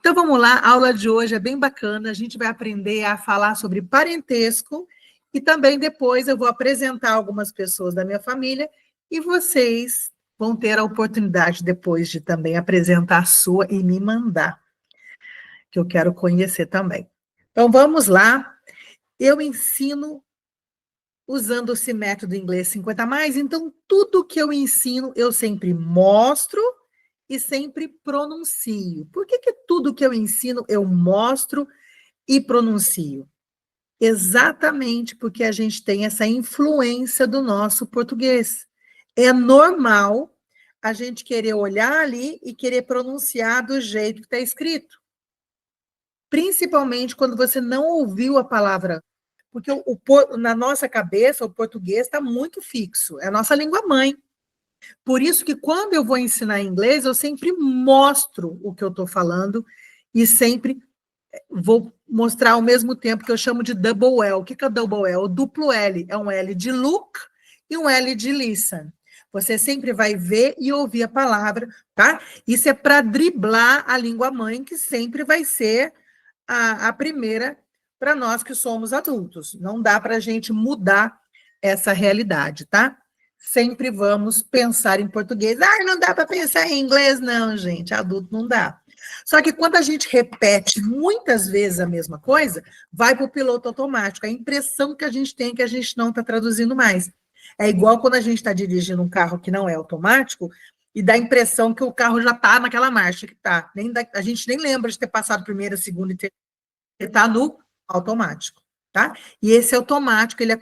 Então, vamos lá, a aula de hoje é bem bacana, a gente vai aprender a falar sobre parentesco e também depois eu vou apresentar algumas pessoas da minha família e vocês vão ter a oportunidade depois de também apresentar a sua e me mandar, que eu quero conhecer também. Então, vamos lá, eu ensino usando esse método inglês 50+, então tudo que eu ensino eu sempre mostro e sempre pronuncio. Por que tudo que eu ensino eu mostro e pronuncio? Exatamente porque a gente tem essa influência do nosso português. É normal a gente querer olhar ali e querer pronunciar do jeito que está escrito. Principalmente quando você não ouviu a palavra. Porque na nossa cabeça o português está muito fixo, é a nossa língua mãe. Por isso que quando eu vou ensinar inglês, eu sempre mostro o que eu estou falando e sempre vou mostrar ao mesmo tempo que eu chamo de double L. O que é double L? O duplo L. É um L de look e um L de listen. Você sempre vai ver e ouvir a palavra, tá? Isso é para driblar a língua mãe, que sempre vai ser a primeira para nós que somos adultos. Não dá para a gente mudar essa realidade, tá? Sempre vamos pensar em português. Ah, não dá para pensar em inglês, não, gente. Adulto não dá. Só que quando a gente repete muitas vezes a mesma coisa, vai para o piloto automático. A impressão que a gente tem é que a gente não está traduzindo mais. É igual quando a gente está dirigindo um carro que não é automático e dá a impressão que o carro já está naquela marcha que está. A gente nem lembra de ter passado primeira, segunda e terceira. Ele está no automático, tá? E esse automático, ele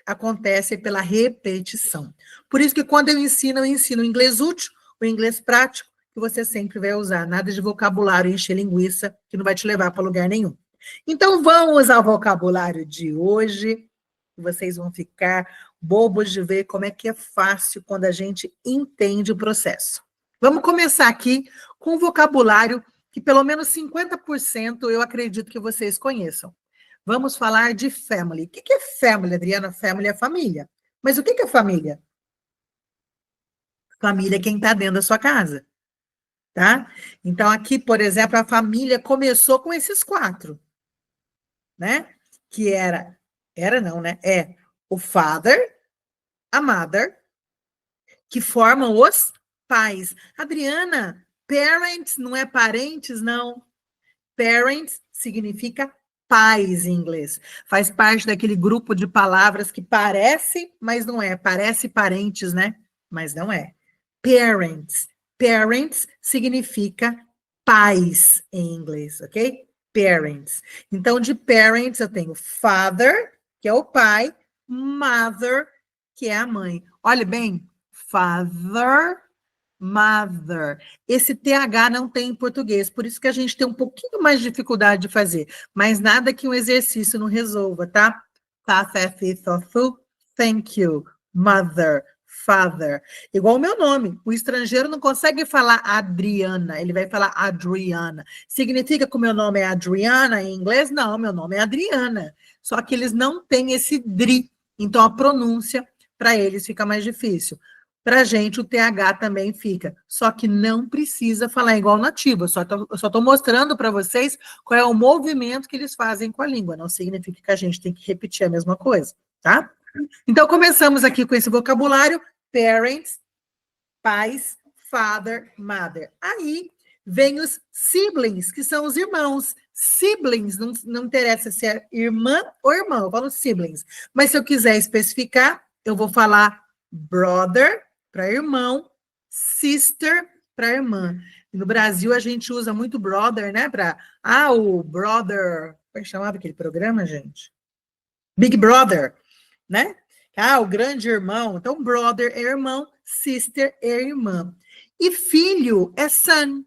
acontece pela repetição. Por isso que quando eu ensino o inglês útil, o inglês prático, que você sempre vai usar. Nada de vocabulário encher linguiça, que não vai te levar para lugar nenhum. Então, vamos ao vocabulário de hoje. Vocês vão ficar bobos de ver como é que é fácil quando a gente entende o processo. Vamos começar aqui com o vocabulário que pelo menos 50% eu acredito que vocês conheçam. Vamos falar de family. O que é family, Adriana? Family é família. Mas o que é família? Família é quem está dentro da sua casa, tá? Então, aqui, por exemplo, a família começou com esses 4, né? Que era não, né? É o father, a mother, que formam os pais. Adriana, parents não é parentes, não. Parents significa pais em inglês. Faz parte daquele grupo de palavras que parece, mas não é. Parece parentes, né? Mas não é. Parents. Parents significa pais em inglês, ok? Parents. Então, de parents eu tenho father, que é o pai, mother, que é a mãe. Olha bem, father, mother. Esse TH não tem em português, por isso que a gente tem um pouquinho mais de dificuldade de fazer, mas nada que um exercício não resolva, tá? Thank you. Mother, father. Igual o meu nome. O estrangeiro não consegue falar Adriana, ele vai falar Adriana. Significa que o meu nome é Adriana em inglês? Não, meu nome é Adriana. Só que eles não têm esse dri, então a pronúncia para eles fica mais difícil. Para a gente, o TH também fica. Só que não precisa falar igual nativo. Eu só estou mostrando para vocês qual é o movimento que eles fazem com a língua. Não significa que a gente tem que repetir a mesma coisa, tá? Então, começamos aqui com esse vocabulário. Parents, pais, father, mother. Aí vem os siblings, que são os irmãos. Siblings, não interessa se é irmã ou irmão, eu falo siblings. Mas se eu quiser especificar, eu vou falar brother, para irmão, sister, para irmã. E no Brasil, a gente usa muito brother, né? O brother. Como é que chamava aquele programa, gente? Big Brother, né? O grande irmão. Então, brother é irmão, sister é irmã. E filho é son.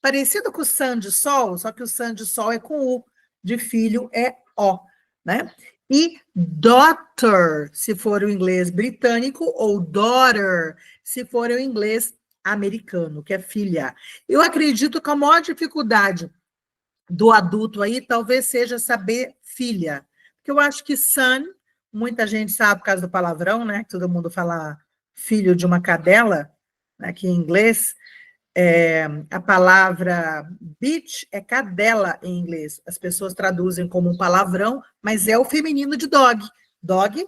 Parecido com o sun de sol, só que o sun de sol é com U. De filho é O, né? E daughter, se for o inglês britânico, ou daughter, se for o inglês americano, que é filha. Eu acredito que a maior dificuldade do adulto aí talvez seja saber filha. Porque eu acho que son, muita gente sabe por causa do palavrão, né? Todo mundo fala filho de uma cadela, aqui em inglês. A palavra bitch é cadela em inglês. As pessoas traduzem como um palavrão, mas é o feminino de dog. Dog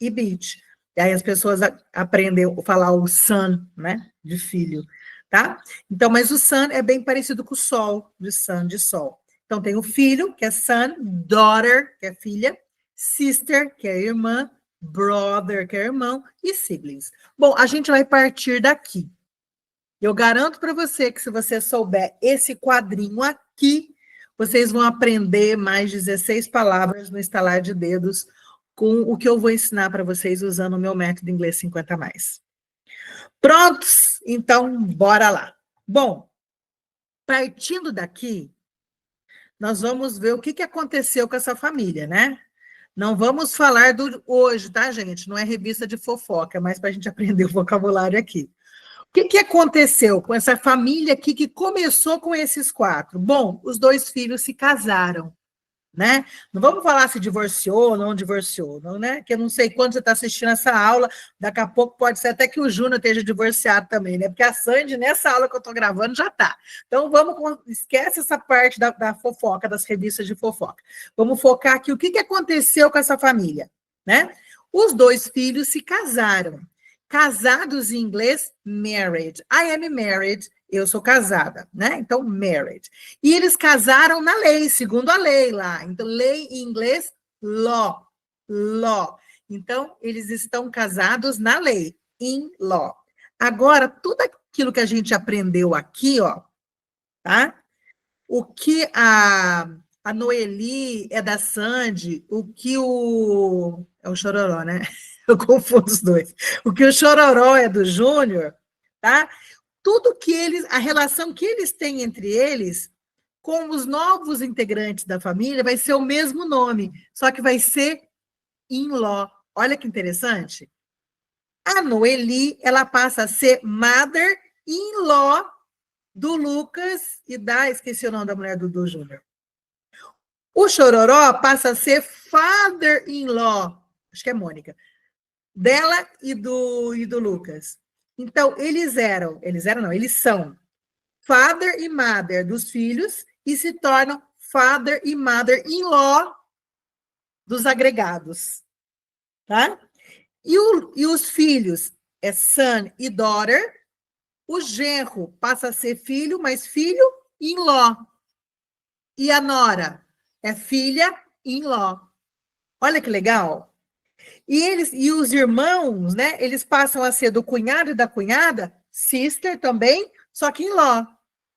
e bitch. E aí as pessoas aprendem a falar o son, né? De filho, tá? Então, mas o son é bem parecido com o sol, de sun, de sol. Então, tem o filho, que é son, daughter, que é filha, sister, que é irmã, brother, que é irmão, e siblings. Bom, a gente vai partir daqui. Eu garanto para você que se você souber esse quadrinho aqui, vocês vão aprender mais 16 palavras no estalar de dedos com o que eu vou ensinar para vocês usando o meu método inglês 50+. Prontos? Então, bora lá. Bom, partindo daqui, nós vamos ver o que aconteceu com essa família, né? Não vamos falar do hoje, tá, gente? Não é revista de fofoca, é mais para a gente aprender o vocabulário aqui. O que aconteceu com essa família aqui que começou com esses 4? Bom, os 2 filhos se casaram, né? Não vamos falar se divorciou ou não divorciou, não, né? Que eu não sei quando você está assistindo essa aula, daqui a pouco pode ser até que o Júnior esteja divorciado também, né? Porque a Sandy, nessa aula que eu estou gravando, já está. Então, esquece essa parte da fofoca, das revistas de fofoca. Vamos focar aqui o que aconteceu com essa família, né? Os 2 filhos se casaram. Casados em inglês, married. I am married, eu sou casada, né? Então, married. E eles casaram na lei, segundo a lei lá. Então, lei em inglês, law. Law. Então, eles estão casados na lei, in law. Agora, tudo aquilo que a gente aprendeu aqui, ó, tá? O que a Noeli é da Sandy, o que é o Chororó, né? Eu confundo os dois. O que o Chororó é do Júnior, tá? Tudo que a relação que eles têm entre eles, com os novos integrantes da família, vai ser o mesmo nome, só que vai ser in-law. Olha que interessante. A Noeli, ela passa a ser mother-in-law do Lucas e esqueci o nome da mulher do Júnior. O Chororó passa a ser father-in-law, acho que é Mônica, dela e do Lucas. Então, eles são father e mother dos filhos e se tornam father e mother-in-law dos agregados, tá? E os filhos é son e daughter, o genro passa a ser filho, mas filho in-law. E a nora é filha in-law. Olha que legal. E os irmãos, né? Eles passam a ser do cunhado e da cunhada, sister também, só que in-law.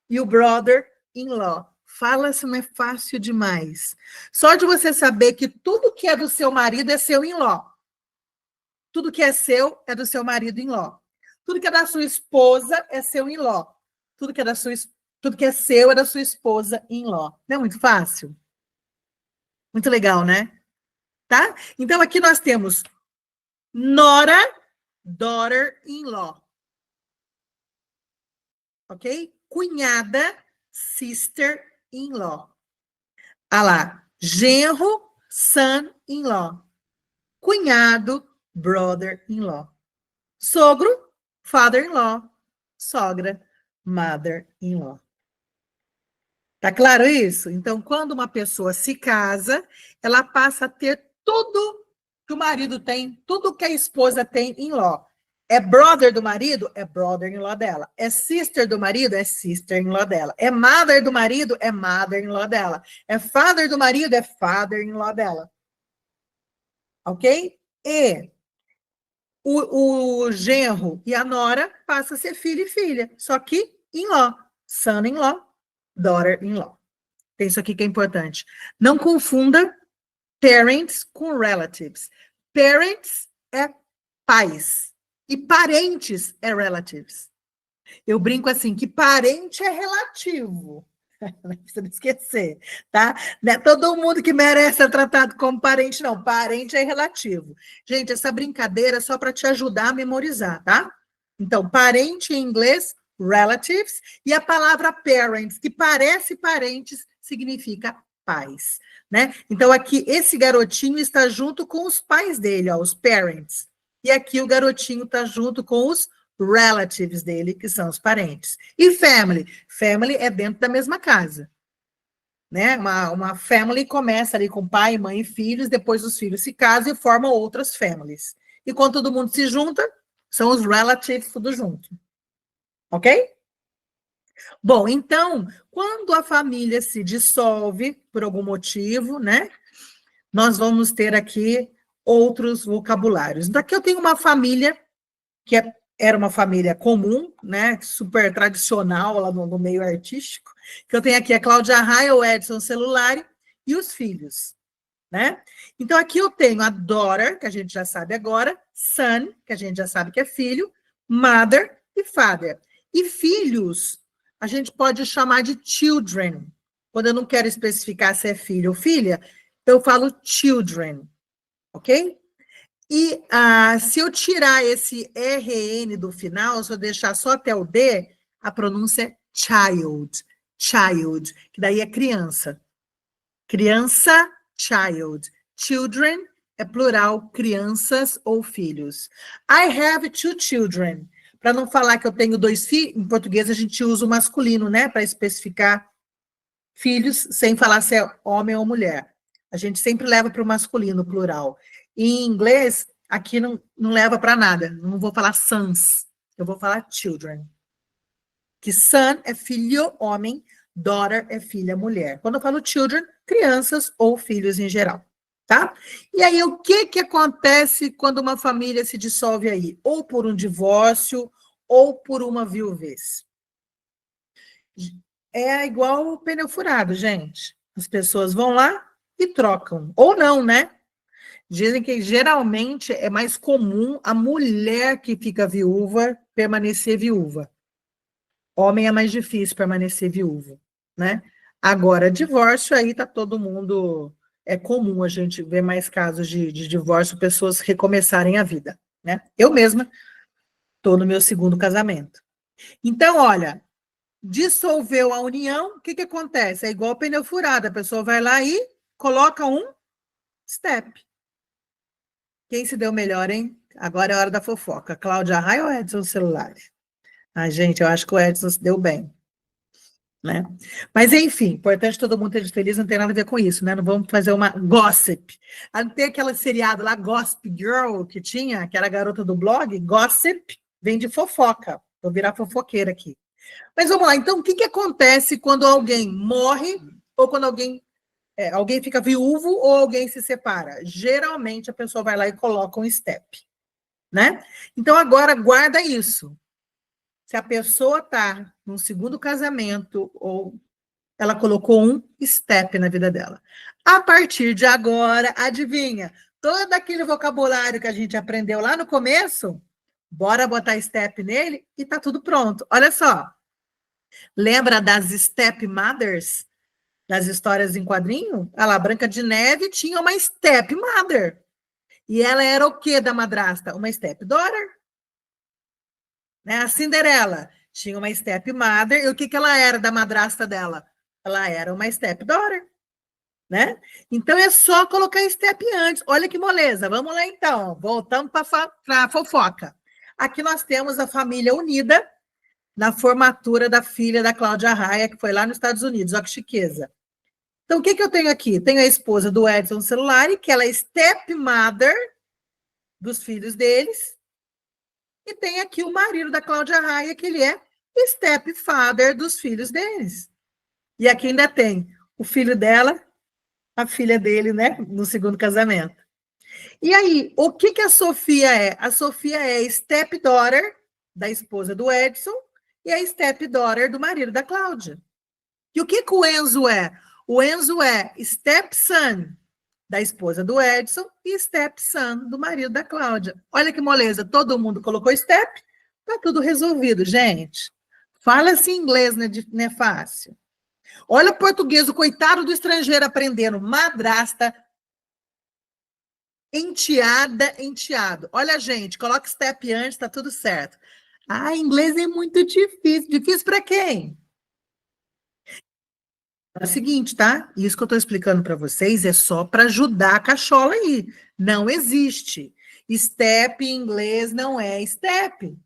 E o brother in-law. Fala-se, não é fácil demais. Só de você saber que tudo que é do seu marido é seu in-law. Tudo que é seu é do seu marido in-law. Tudo que é da sua esposa é seu in-law. Tudo que é seu é da sua esposa in-law. Não é muito fácil? Muito legal, né? Tá? Então, aqui nós temos nora, daughter-in-law. Ok? Cunhada, sister-in-law. Ah lá, genro, son-in-law. Cunhado, brother-in-law. Sogro, father-in-law. Sogra, mother-in-law. Tá claro isso? Então, quando uma pessoa se casa, ela passa a ter tudo que o marido tem, tudo que a esposa tem in-law. É brother do marido? É brother-in-law dela. É sister do marido? É sister-in-law dela. É mother do marido? É mother-in-law dela. É father do marido? É father-in-law dela. Ok? E o genro e a nora passam a ser filho e filha. Só que in-law. Son-in-law, daughter-in-law. Tem isso aqui que é importante. Não confunda parents com relatives. Parents é pais. E parentes é relatives. Eu brinco assim, que parente é relativo. Não precisa esquecer, tá? Não é todo mundo que merece ser tratado como parente, não. Parente é relativo. Gente, essa brincadeira é só para te ajudar a memorizar, tá? Então, parente em inglês, relatives, e a palavra parents, que parece parentes, significa pais, né? Então, aqui, esse garotinho está junto com os pais dele, ó, os parents. E aqui o garotinho está junto com os relatives dele, que são os parentes. E family? Family é dentro da mesma casa. Né? Uma family começa ali com pai, mãe e filhos, depois os filhos se casam e formam outras families. E quando todo mundo se junta, são os relatives tudo junto. Ok? Bom, então, quando a família se dissolve por algum motivo, né? Nós vamos ter aqui outros vocabulários. Daqui eu tenho uma família que era uma família comum, né? Super tradicional lá no meio artístico. Que eu tenho aqui a Cláudia Raia, o Edson Celulari e os filhos, né? Então aqui eu tenho a daughter, que a gente já sabe agora, son, que a gente já sabe que é filho, mother e father. E filhos, a gente pode chamar de children. Quando eu não quero especificar se é filho ou filha, eu falo children, ok? E se eu tirar esse RN do final, se eu deixar só até o D, a pronúncia é child, child, que daí é criança. Criança, child. Children é plural, crianças ou filhos. I have 2 children. Para não falar que eu tenho 2 filhos, em português a gente usa o masculino, né? Para especificar filhos, sem falar se é homem ou mulher. A gente sempre leva para o masculino, plural. E em inglês, aqui não leva para nada. Não vou falar sons, eu vou falar children. Que son é filho, homem, daughter é filha, mulher. Quando eu falo children, crianças ou filhos em geral, tá? E aí, o que acontece quando uma família se dissolve aí? Ou por um divórcio, ou por uma viuvez. É igual o pneu furado, gente. As pessoas vão lá e trocam. Ou não, né? Dizem que geralmente é mais comum a mulher que fica viúva permanecer viúva. Homem é mais difícil permanecer viúvo, né? Agora, divórcio aí tá todo mundo... É comum a gente ver mais casos de divórcio, pessoas recomeçarem a vida, né? Eu mesma estou no meu 2º casamento. Então, olha, dissolveu a união, o que acontece? É igual pneu furado, a pessoa vai lá e coloca um step. Quem se deu melhor, hein? Agora é a hora da fofoca. Cláudia Raia ou Edson Celulari? Ai, gente, eu acho que o Edson se deu bem, né? Mas, enfim, importante todo mundo esteja feliz, não tem nada a ver com isso, né? Não vamos fazer uma gossip. Tem aquela seriado lá, Gossip Girl, que tinha, que era a garota do blog, gossip vem de fofoca. Vou virar fofoqueira aqui. Mas vamos lá, então, o que acontece quando alguém morre ou quando alguém fica viúvo ou alguém se separa? Geralmente, a pessoa vai lá e coloca um step, né? Então, agora, guarda isso. Se a pessoa está num 2º casamento ou ela colocou um step na vida dela. A partir de agora, adivinha? Todo aquele vocabulário que a gente aprendeu lá no começo, bora botar step nele e tá tudo pronto. Olha só. Lembra das stepmothers? Das histórias em quadrinho? Olha lá, Branca de Neve tinha uma stepmother. E ela era o quê da madrasta? Uma stepdaughter. Né? A Cinderela tinha uma stepmother. E o que ela era da madrasta dela? Ela era uma stepdaughter. Né? Então é só colocar step antes. Olha que moleza. Vamos lá então. Voltamos para a fofoca. Aqui nós temos a família unida na formatura da filha da Cláudia Raia, que foi lá nos Estados Unidos. Olha que chiqueza. Então, o que eu tenho aqui? Tenho a esposa do Edson Celulari, que ela é stepmother dos filhos deles, e tem aqui o marido da Cláudia Raia, que ele é stepfather dos filhos deles. E aqui ainda tem o filho dela, a filha dele, né, no 2º casamento. E aí, o que a Sofia é? A Sofia é stepdaughter da esposa do Edson e a stepdaughter do marido da Cláudia. E o que o Enzo é? O Enzo é stepson da esposa do Edson e stepson do marido da Cláudia. Olha que moleza, todo mundo colocou step, tá tudo resolvido, gente. Fala-se inglês, né? Não é fácil. Olha o português, o coitado do estrangeiro aprendendo madrasta, enteada, enteado. Olha, gente, coloca step antes, tá tudo certo. Ah, inglês é muito difícil. Difícil para quem? É o seguinte, tá? Isso que eu estou explicando para vocês é só para ajudar a cachola aí. Não existe. Step em inglês não é step.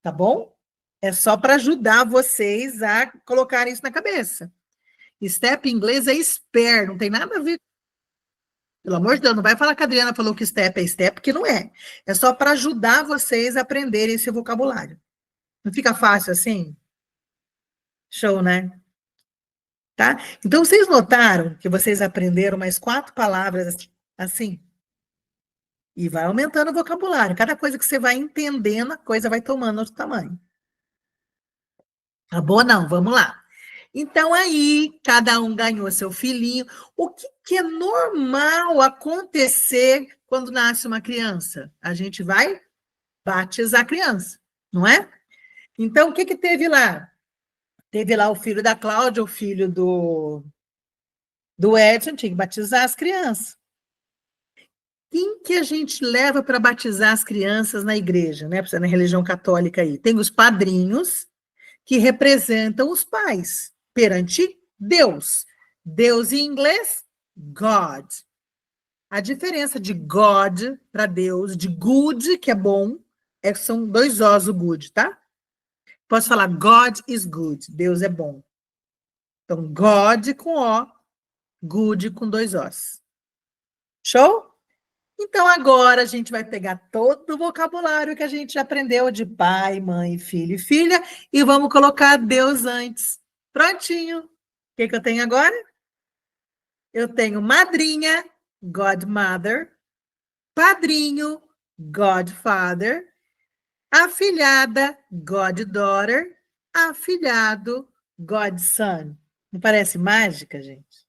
Tá bom? É só para ajudar vocês a colocarem isso na cabeça. Step em inglês é spare, não tem nada a ver. Pelo amor de Deus, não vai falar que a Adriana falou que step é step, porque não é. É só para ajudar vocês a aprenderem esse vocabulário. Não fica fácil assim? Show, né? Tá? Então, vocês notaram que vocês aprenderam mais 4 palavras assim? E vai aumentando o vocabulário. Cada coisa que você vai entendendo, a coisa vai tomando outro tamanho. Tá bom? Não, vamos lá. Então, aí, cada um ganhou seu filhinho. O que é normal acontecer quando nasce uma criança? A gente vai batizar a criança, não é? Então, o que teve lá? Teve lá o filho da Cláudia, o filho do Edson, tinha que batizar as crianças. Quem que a gente leva para batizar as crianças na igreja, né? Na religião católica aí? Tem os padrinhos, que representam os pais perante Deus. Deus em inglês, God. A diferença de God para Deus, de good, que é bom, são 2 Os, o good, tá? Posso falar God is good, Deus é bom. Então, God com O, good com 2 Os. Show? Então, agora a gente vai pegar todo o vocabulário que a gente aprendeu de pai, mãe, filho e filha e vamos colocar Deus antes. Prontinho. O que eu tenho agora? Eu tenho madrinha, godmother, padrinho, godfather, afilhada, goddaughter, afilhado, godson. Não parece mágica, gente?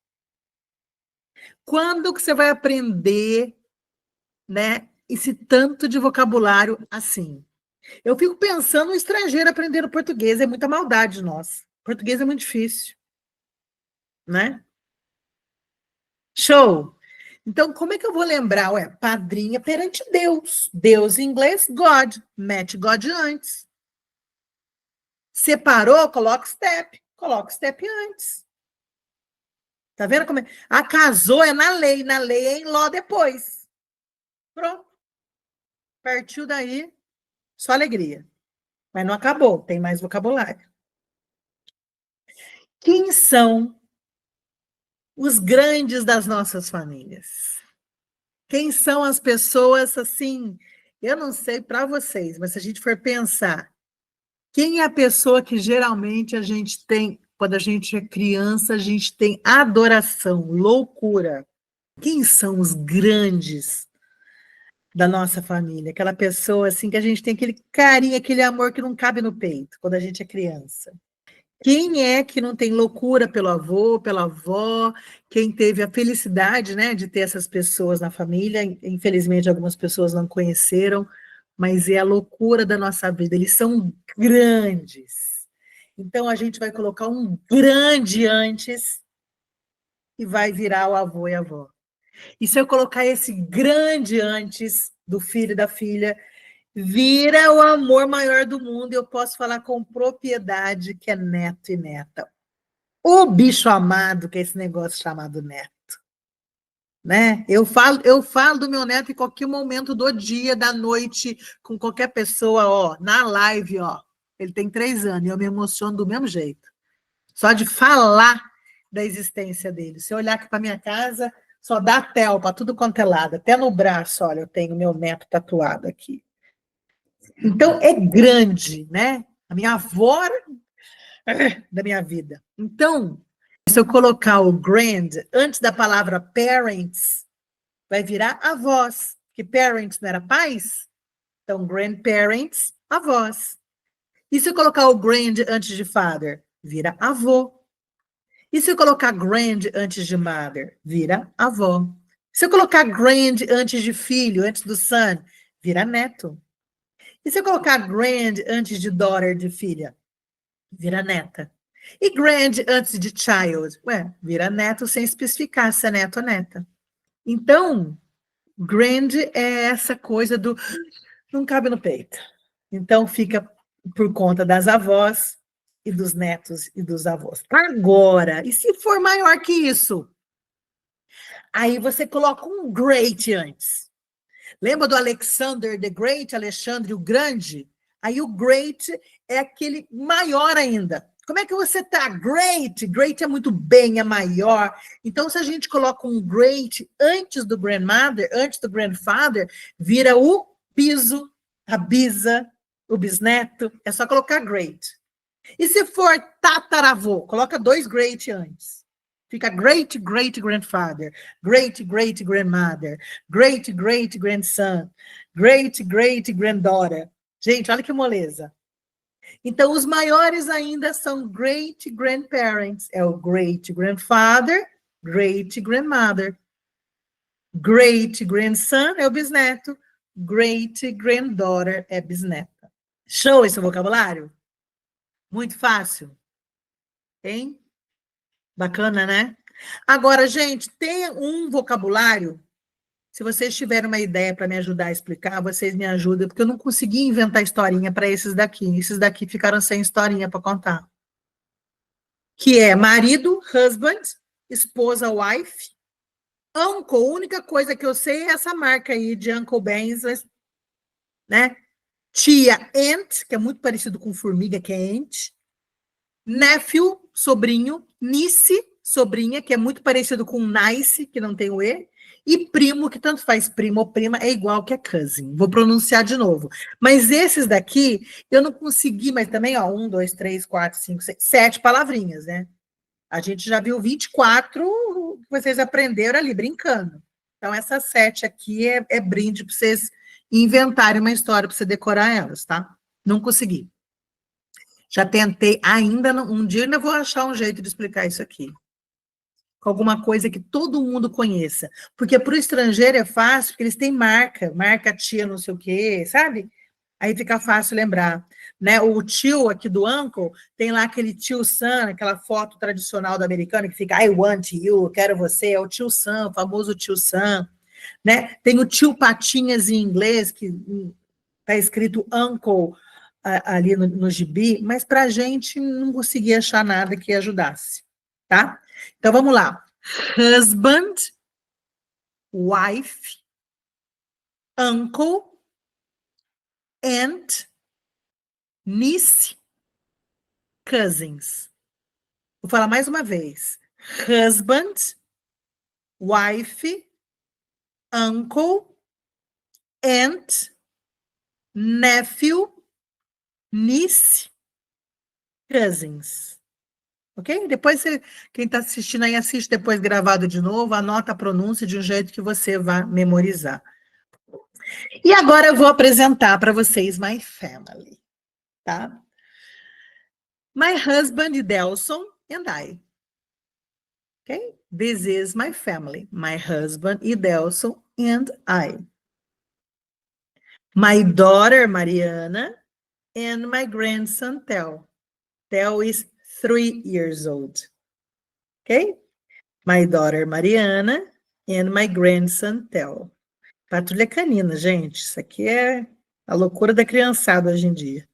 Quando que você vai aprender, né, esse tanto de vocabulário assim? Eu fico pensando no estrangeiro aprendendo português, é muita maldade nossa. Português é muito difícil, né? Show! Então, como é que eu vou lembrar? Ué, padrinha perante Deus. Deus em inglês, God. Mete God antes. Separou, coloca step. Coloca step antes. Tá vendo como é? Ah, casou é na lei. Na lei é em law depois. Pronto. Partiu daí, só alegria. Mas não acabou, tem mais vocabulário. Quem são os grandes das nossas famílias? Quem são as pessoas assim? Eu não sei para vocês, mas se a gente for pensar, quem é a pessoa que geralmente a gente tem, quando a gente é criança, a gente tem adoração, loucura? Quem são os grandes da nossa família? Aquela pessoa assim que a gente tem aquele carinho, aquele amor que não cabe no peito quando a gente é criança. Quem é que não tem loucura pelo avô, pela avó? Quem teve a felicidade, né, de ter essas pessoas na família? Infelizmente, algumas pessoas não conheceram, mas é a loucura da nossa vida. Eles são grandes. Então, a gente vai colocar um grande antes e vai virar o avô e a avó. E se eu colocar esse grande antes do filho e da filha, vira o amor maior do mundo, e eu posso falar com propriedade que é neto e neta. O bicho amado, que é esse negócio chamado neto, né? Eu falo do meu neto em qualquer momento do dia, da noite, com qualquer pessoa, ó, na live, ó. Ele tem 3 anos e eu me emociono do mesmo jeito. Só de falar da existência dele. Se eu olhar aqui para minha casa, só dá tel para tudo quanto é lado. Até no braço, olha, eu tenho meu neto tatuado aqui. Então, é grande, né? A minha avó da minha vida. Então, se eu colocar o grand antes da palavra parents, vai virar avós, que parents não era pais? Então, grandparents, avós. E se eu colocar o grand antes de father, vira avô. E se eu colocar grand antes de mother, vira avó. Se eu colocar grand antes de filho, antes do son, vira neto. E se eu colocar grand antes de daughter, de filha, vira neta. E grand antes de child, ué, vira neto sem especificar se é neto ou neta. Então, grand é essa coisa do não cabe no peito. Então, fica por conta das avós e dos netos e dos avós. Agora, e se for maior que isso? Aí você coloca um great antes. Lembra do Alexander the Great, Alexandre o Grande? Aí o great é aquele maior ainda. Como é que você tá? Great. Great é muito bem, é maior. Então, se a gente coloca um great antes do grandmother, antes do grandfather, vira o biso, a bisa, o bisneto. É só colocar great. E se for tataravô, coloca 2 great antes. Fica great, great grandfather, great, great grandmother, great, great grandson, great, great granddaughter. Gente, olha que moleza. Então, os maiores ainda são great grandparents. É o great grandfather, great grandmother. Great grandson é o bisneto. Great granddaughter é bisneta. Show esse vocabulário? Muito fácil. Hein? Bacana, né? Agora, gente, tem um vocabulário. Se vocês tiverem uma ideia para me ajudar a explicar, vocês me ajudam, porque eu não consegui inventar historinha para esses daqui. Esses daqui ficaram sem historinha para contar. Que é marido, husband, esposa, wife, uncle. A única coisa que eu sei é essa marca aí de Uncle Ben's, né? Tia, aunt, que é muito parecido com formiga, que é ant. Nephew, sobrinho. Niece, sobrinha, que é muito parecido com nice, que não tem o E. E primo, que tanto faz primo ou prima, é igual que é cousin. Vou pronunciar de novo. Mas esses daqui, eu não consegui, mas também, ó, 1, 2, 3, 4, 5, 6, 7 palavrinhas, né? A gente já viu 24 que vocês aprenderam ali, brincando. Então, essas 7 aqui é brinde para vocês inventarem uma história para você decorar elas, tá? Não consegui. Já tentei, ainda não, um dia ainda vou achar um jeito de explicar isso aqui. Com alguma coisa que todo mundo conheça. Porque para o estrangeiro é fácil, porque eles têm marca tia não sei o quê, sabe? Aí fica fácil lembrar. Né? O tio aqui do uncle, tem lá aquele tio Sam, aquela foto tradicional do americano que fica I want you, quero você, é o tio Sam, o famoso tio Sam. Né? Tem o tio Patinhas em inglês, que está escrito uncle ali no gibi, mas para a gente não conseguia achar nada que ajudasse, tá? Então, vamos lá. Husband, wife, uncle, aunt, niece, cousins. Vou falar mais uma vez. Husband, wife, uncle, aunt, nephew, niece, cousins. Ok? Depois, quem está assistindo aí, assiste depois gravado de novo, anota a pronúncia de um jeito que você vai memorizar. E agora eu vou apresentar para vocês my family, tá? My husband, Delson, and I. Okay? This is my family. My husband, Delson, and I. My daughter, Mariana, and my grandson, Theo. Theo is 3 years old. Okay? My daughter, Mariana, and my grandson, Theo. Patrulha canina, gente. Isso aqui é a loucura da criançada hoje em dia.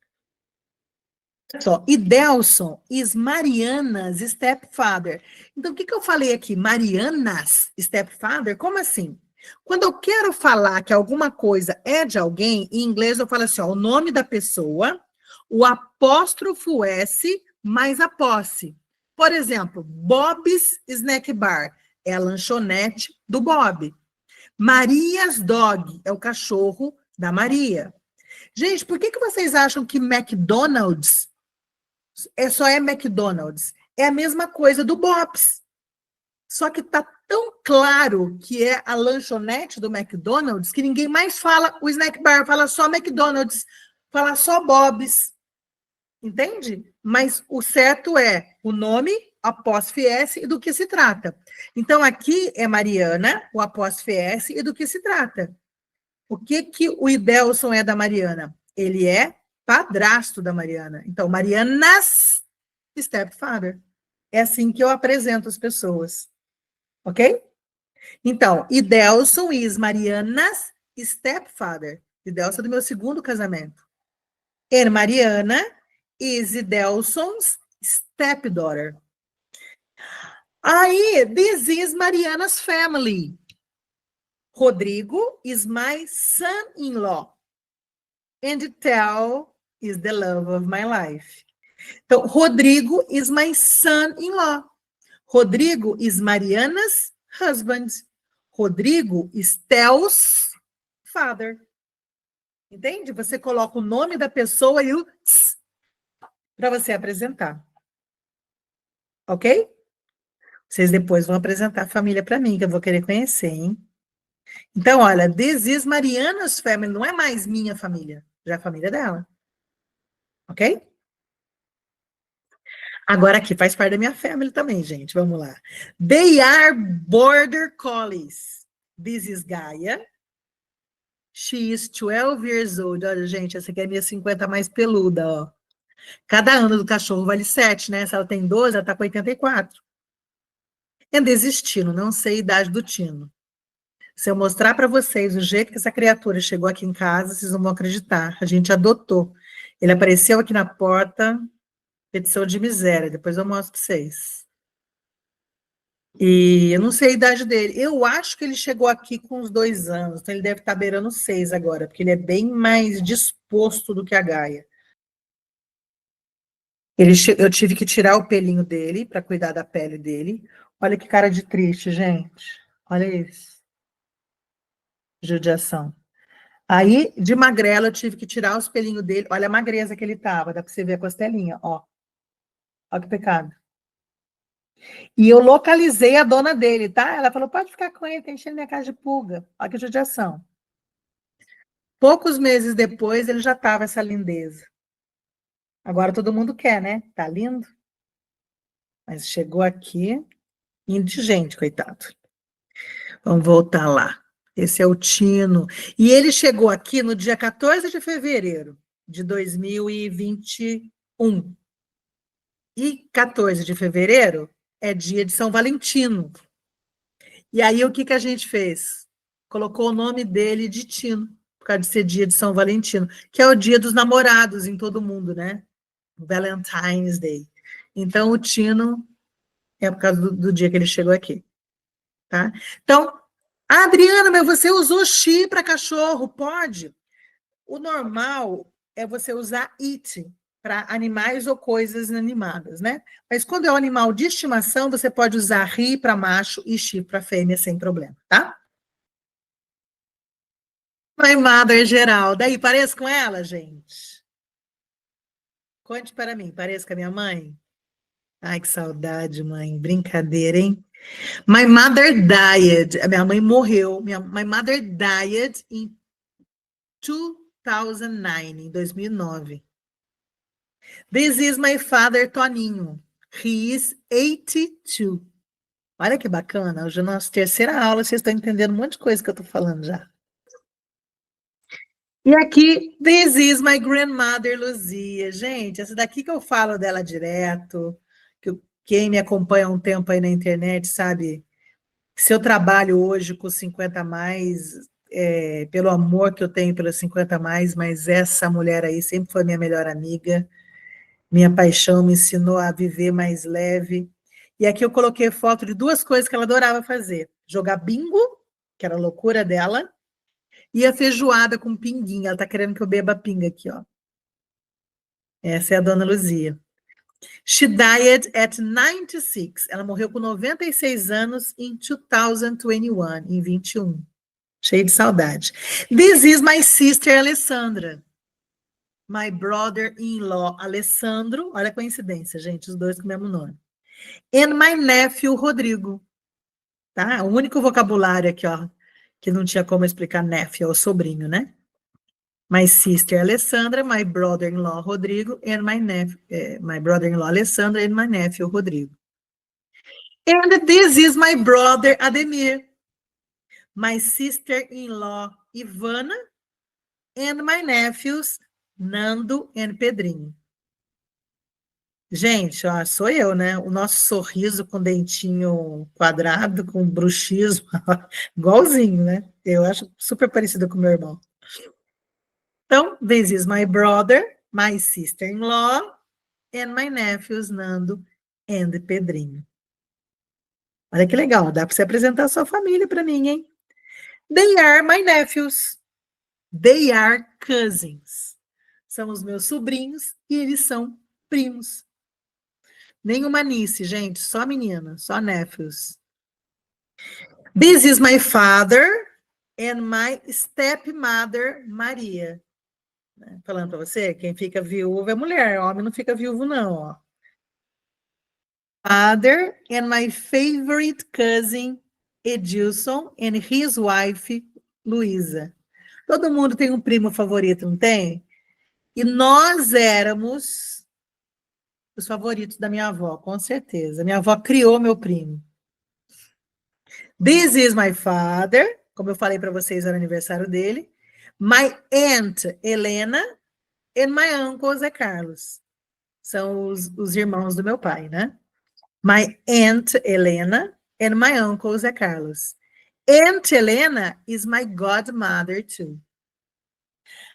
Só. E Delson is Mariana's stepfather. Então, o que eu falei aqui? Mariana's stepfather? Como assim? Quando eu quero falar que alguma coisa é de alguém, em inglês eu falo assim, ó, o nome da pessoa, o apóstrofo S mais a posse. Por exemplo, Bob's Snack Bar é a lanchonete do Bob. Maria's Dog é o cachorro da Maria. Gente, por que vocês acham que McDonald's só é McDonald's? É a mesma coisa do Bob's. Só que tá tão claro que é a lanchonete do McDonald's que ninguém mais fala o snack bar, fala só McDonald's, fala só Bob's. Entende? Mas o certo é o nome, apóstrofe S e do que se trata. Então, aqui é Mariana, o apóstrofe S e do que se trata. O que o Idelson é da Mariana? Ele é padrasto da Mariana. Então, Mariana's stepfather. É assim que eu apresento as pessoas. Ok? Então, Idelson is Mariana's stepfather. Idelson é do meu segundo casamento. E Mariana is Idelson's stepdaughter. Aí, this is Mariana's family. Rodrigo is my son-in-law. And Theo is the love of my life. Então, Rodrigo is my son-in-law. Rodrigo is Mariana's husband. Rodrigo is Thel's father. Entende? Você coloca o nome da pessoa e o tss para você apresentar. Ok? Vocês depois vão apresentar a família para mim, que eu vou querer conhecer, hein? Então, olha, this is Mariana's family, não é mais minha família, já é a família dela. Ok? Agora aqui faz parte da minha family também, gente. Vamos lá. They are border collies. This is Gaia. She is 12 years old. Olha, gente, essa aqui é a minha 50 mais peluda, ó. Cada ano do cachorro vale 7, né? Se ela tem 12, ela tá com 84. É desistino, não sei a idade do Tino. Se eu mostrar para vocês o jeito que essa criatura chegou aqui em casa, vocês não vão acreditar. A gente adotou. Ele apareceu aqui na porta, petição de miséria. Depois eu mostro para vocês. E eu não sei a idade dele. Eu acho que ele chegou aqui com uns 2 anos. Então ele deve estar beirando 6 agora, porque ele é bem mais disposto do que a Gaia. Eu tive que tirar o pelinho dele para cuidar da pele dele. Olha que cara de triste, gente. Olha isso. Judiação. Aí, de magrela, eu tive que tirar os pelinhos dele. Olha a magreza que ele tava. Dá para você ver a costelinha, ó. Olha que pecado. E eu localizei a dona dele, tá? Ela falou, pode ficar com ele, tá enchendo minha casa de pulga. Olha que judiação. Poucos meses depois, ele já tava essa lindeza. Agora todo mundo quer, né? Tá lindo? Mas chegou aqui, indigente, coitado. Vamos voltar lá. Esse é o Tino. E ele chegou aqui no dia 14 de fevereiro de 2021. E 14 de fevereiro é dia de São Valentino. E aí, o que que a gente fez? Colocou o nome dele de Tino, por causa de ser dia de São Valentino, que é o dia dos namorados em todo mundo, né? Valentine's Day. Então, o Tino é por causa do dia que ele chegou aqui. Tá? Então, Adriana, mas você usou chi para cachorro, pode? O normal é você usar it para animais ou coisas inanimadas, né? Mas quando é um animal de estimação, você pode usar ri para macho e chi para fêmea sem problema, tá? My mother geral. Daí, pareço com ela, gente? Conte para mim, pareço com a minha mãe? Ai, que saudade, mãe. Brincadeira, hein? My mother died. A minha mãe morreu. My mother died in 2009, em 2009. This is my father, Toninho. He is 82. Olha que bacana. Hoje é a nossa terceira aula, vocês estão entendendo um monte de coisa que eu estou falando já. E aqui, this is my grandmother, Luzia. Gente, essa daqui que eu falo dela direto, quem me acompanha há um tempo aí na internet sabe que se eu trabalho hoje com 50 a mais, pelo amor que eu tenho pelos 50 a mais, mas essa mulher aí sempre foi minha melhor amiga, minha paixão, me ensinou a viver mais leve. E aqui eu coloquei foto de 2 coisas que ela adorava fazer: jogar bingo, que era a loucura dela, e a feijoada com pinguinha. Ela está querendo que eu beba pinga aqui, ó. Essa é a dona Luzia. She died at 96. Ela morreu com 96 anos em 2021, em 21. Cheio de saudade. This is my sister, Alessandra. My brother-in-law, Alessandro. Olha a coincidência, gente, os dois com o mesmo nome. And my nephew, Rodrigo. Tá? O único vocabulário aqui, ó, que não tinha como explicar nephew, é o sobrinho, né? My sister, Alessandra, my brother-in-law, Rodrigo, and my brother-in-law, Alessandra, and my nephew, Rodrigo. And this is my brother, Ademir. My sister-in-law, Ivana, and my nephews, Nando and Pedrinho. Gente, ó, sou eu, né? O nosso sorriso com dentinho quadrado, com bruxismo, igualzinho, né? Eu acho super parecido com meu irmão. Então, this is my brother, my sister-in-law, and my nephews, Nando and Pedrinho. Olha que legal, dá para você apresentar a sua família para mim, hein? They are my nephews. They are cousins. são os meus sobrinhos e eles são primos. Nenhuma niece, gente, só menina, só nephews. This is my father and my stepmother, Maria. Falando para você, quem fica viúvo é mulher, homem não fica viúvo, não. Ó. Father and my favorite cousin, Edilson, and his wife, Luísa. Todo mundo tem um primo favorito, não tem? E nós éramos os favoritos da minha avó, com certeza. Minha avó criou meu primo. This is my father, como eu falei para vocês, era aniversário dele. My aunt, Helena, and my uncle, Zé Carlos. São os irmãos do meu pai, né? My aunt, Helena, and my uncle, Zé Carlos. Aunt Helena is my godmother, too.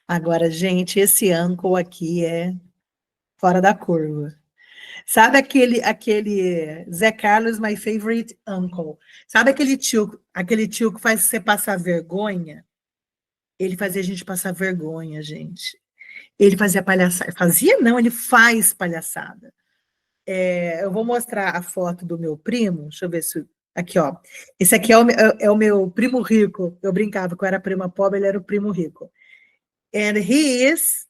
Agora, gente, esse uncle aqui é fora da curva. Sabe aquele Zé Carlos, my favorite uncle? Sabe aquele tio que faz você passar vergonha? Ele fazia a gente passar vergonha, gente. Ele fazia palhaçada. Fazia não, ele faz palhaçada. Eu vou mostrar a foto do meu primo. Deixa eu ver se... Aqui, ó. Esse aqui é o meu primo rico. Eu brincava que eu era prima pobre, ele era o primo rico. And he is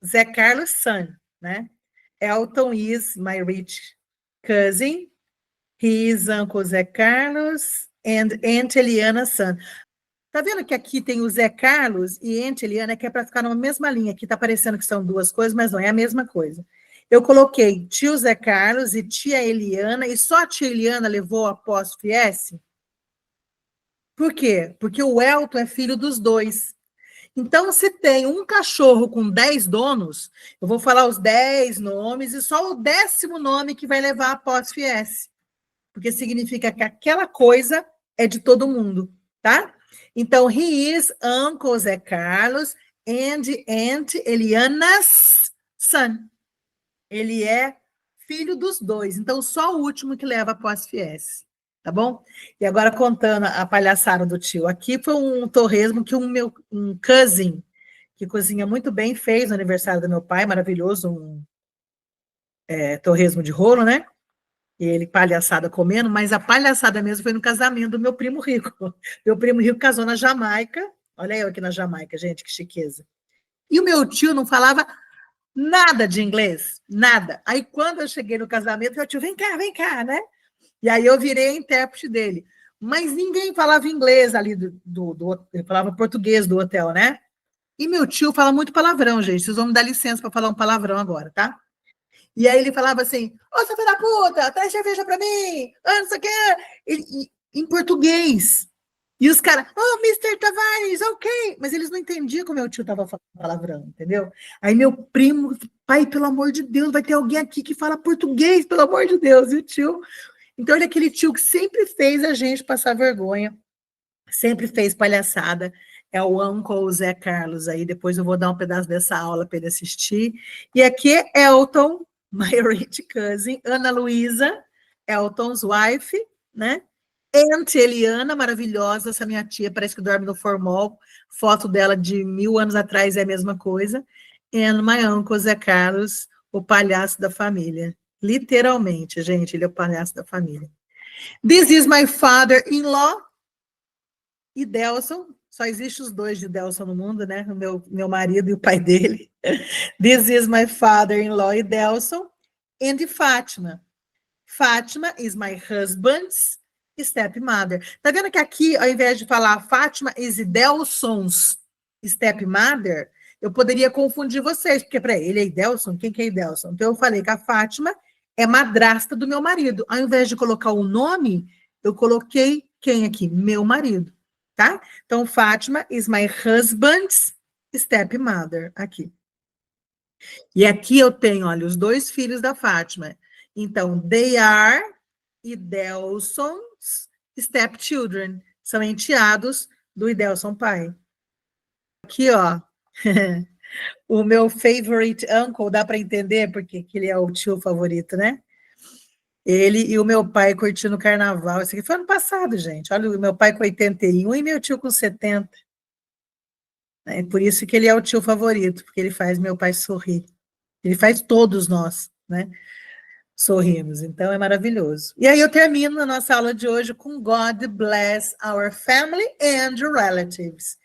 Zé Carlos' son, né? Elton is my rich cousin. He is Uncle Zé Carlos and Aunt Eliana's son. Tá vendo que aqui tem o Zé Carlos e Aunt Eliana, que é para ficar numa mesma linha. Aqui tá parecendo que são duas coisas, mas não, é a mesma coisa. Eu coloquei tio Zé Carlos e tia Eliana, e só a tia Eliana levou apóstrofe S. Por quê? Porque o Elton é filho dos dois. Então, se tem um cachorro com 10 donos, eu vou falar os 10 nomes e só o 10º nome que vai levar apóstrofe S. Porque significa que aquela coisa é de todo mundo, tá? Então, he is Uncle Zé Carlos and Aunt Eliana's son. Ele é filho dos dois. Então, só o último que leva apóstrofe S. Tá bom? E agora contando a palhaçada do tio. Aqui foi um torresmo que um cousin, que cozinha muito bem, fez no aniversário do meu pai, maravilhoso, torresmo de rolo, né? E ele palhaçada comendo, mas a palhaçada mesmo foi no casamento do meu primo rico. Meu primo rico casou na Jamaica. Olha eu aqui na Jamaica, gente, que chiqueza. E o meu tio não falava nada de inglês, nada. Aí quando eu cheguei no casamento, meu tio, vem cá, né? E aí eu virei a intérprete dele. Mas ninguém falava inglês ali ele falava português do hotel, né? E meu tio fala muito palavrão, gente. Vocês vão me dar licença para falar um palavrão agora, tá? E aí ele falava assim, ô, seu filho da puta, traz cerveja pra mim, não sei o quê. Em português. E os caras, oh, Mr. Tavares, ok. Mas eles não entendiam como meu tio estava falando palavrão, entendeu? Aí meu primo, pai, pelo amor de Deus, vai ter alguém aqui que fala português, pelo amor de Deus. E o tio... Então, ele é aquele tio que sempre fez a gente passar vergonha, sempre fez palhaçada. É o Uncle Zé Carlos aí. Depois eu vou dar um pedaço dessa aula para ele assistir. E aqui é Elton, my rich cousin, Ana Luísa, Elton's wife, né? Aunt Eliana, maravilhosa, essa minha tia, parece que dorme no formol. Foto dela de 1000 anos atrás é a mesma coisa. And my uncle Zé Carlos, o palhaço da família. Literalmente, gente, ele é o palhaço da família. This is my father-in-law e Delson. Só existe os dois de Delson no mundo, né? O meu marido e o pai dele. This is my father-in-law e Delson. And Fátima. Fátima is my husband's stepmother. Tá vendo que aqui, ao invés de falar Fátima is Delson's stepmother, eu poderia confundir vocês, porque para ele é Idelson, quem que é Idelson? Então eu falei que a Fátima é madrasta do meu marido. Ao invés de colocar o nome, eu coloquei quem aqui? Meu marido, tá? Então, Fátima is my husband's stepmother, aqui. E aqui eu tenho, olha, os dois filhos da Fátima. Então, they are Idelson's stepchildren. São enteados do Idelson pai. Aqui, ó. O meu favorite uncle, dá para entender porque ele é o tio favorito, né? Ele e o meu pai curtindo o carnaval. Isso aqui foi ano passado, gente. Olha, o meu pai com 81 e meu tio com 70. É por isso que ele é o tio favorito, porque ele faz meu pai sorrir. Ele faz todos nós, né? Sorrimos. Então é maravilhoso. E aí eu termino a nossa aula de hoje com God bless our family and relatives.